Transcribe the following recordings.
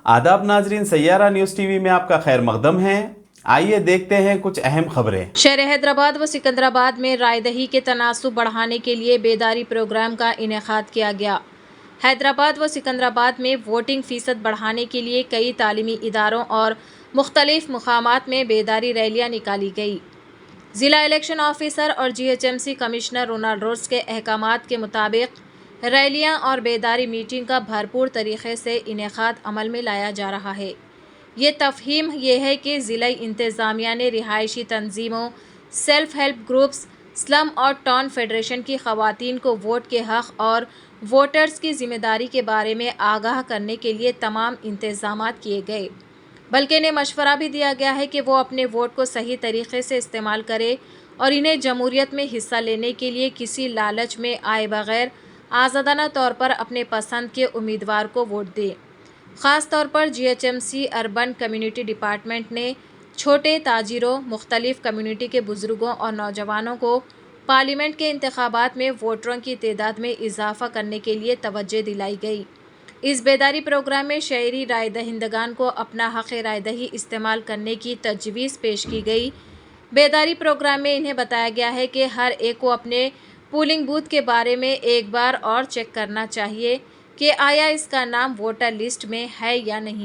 आदाब नाजरीन, Saiyaara news TV में आपका खैर मकदम है। आइए देखते हैं कुछ अहम खबरें। शहर हैदराबाद व सिकंदराबाद में रायदही के तनासुब बढ़ाने के लिए बेदारी प्रोग्राम का इनेकाद किया गया। हैदराबाद व सिकंदराबाद में वोटिंग फीसद बढ़ाने के लिए कई तालीमी इदारों और मुख्तलिफ मुकामात में बेदारी रैलियां निकाली गई। ज़िला इलेक्शन ऑफिसर और GHMC कमिश्नर रोनाल्ड रोड्स के अहकामात के मुताबिक रैलियां और बेदारी मीटिंग का भरपूर तरीके से इनेकाद अमल में लाया जा रहा है। ये तफहीम ये है कि ज़िला इंतज़ामिया ने रिहायशी तंजीमों, सेल्फ हेल्प ग्रुप्स, स्लम और टाउन फेडरेशन की ख़वातीन को वोट के हक़ और वोटर्स की ज़िम्मेदारी के बारे में आगाह करने के लिए तमाम इंतज़ामात किए गए। बल्कि इन्हें मशवरा भी दिया गया है कि वो अपने वोट को सही तरीके से इस्तेमाल करें और इन्हें जमहूरियत में हिस्सा लेने के लिए किसी लालच में आए बगैर आज़ादाना तौर पर अपने पसंद के उम्मीदवार को वोट दें। ख़ास तौर पर GHMC अर्बन कम्युनिटी डिपार्टमेंट ने छोटे ताजिरों, मुख्तलिफ कम्युनिटी के बुज़ुर्गों और नौजवानों को पार्लियामेंट के इंतखाबात में वोटरों की तादाद में इजाफ़ा करने के लिए तवज्जो दिलाई गई। इस बेदारी प्रोग्राम में शहरी राय दहिंदगान को अपना हक़ राय दही इस्तेमाल करने की तजवीज़ पेश की गई। बेदारी प्रोग्राम में इन्हें बताया गया है कि हर एक को अपने पोलिंग बूथ के बारे में एक बार और चेक करना चाहिए कि आया इसका नाम वोटर लिस्ट में है या नहीं।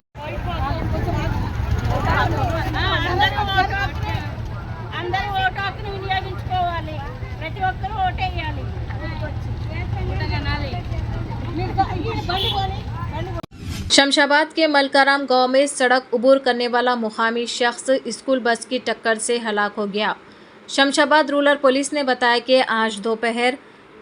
शमशाबाद के मलकाराम गांव में सड़क उबूर करने वाला मुकामी शख्स स्कूल बस की टक्कर से हलाक हो गया। शमशाबाद रूरल पुलिस ने बताया कि आज दोपहर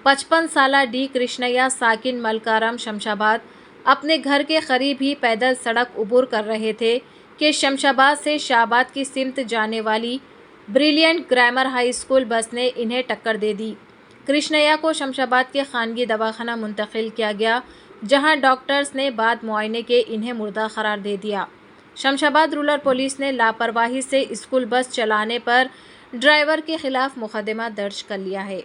55 साला डी कृष्णैया साकिन मलकाराम शमशाबाद अपने घर के करीब ही पैदल सड़क उबूर कर रहे थे कि शमशाबाद से शाहबाद की सिमत जाने वाली brilliant grammar high school bus ने इन्हें टक्कर दे दी। कृष्णैया को शमशाबाद के खानगी दवाखाना मुंतकिल किया गया, जहां डॉक्टर्स ने बाद मुआयने के इन्हें मुर्दा करार दे दिया। शमशाबाद रूरल पुलिस ने लापरवाही से स्कूल बस चलाने पर ड्राइवर के खिलाफ मुकदमा दर्ज कर लिया है।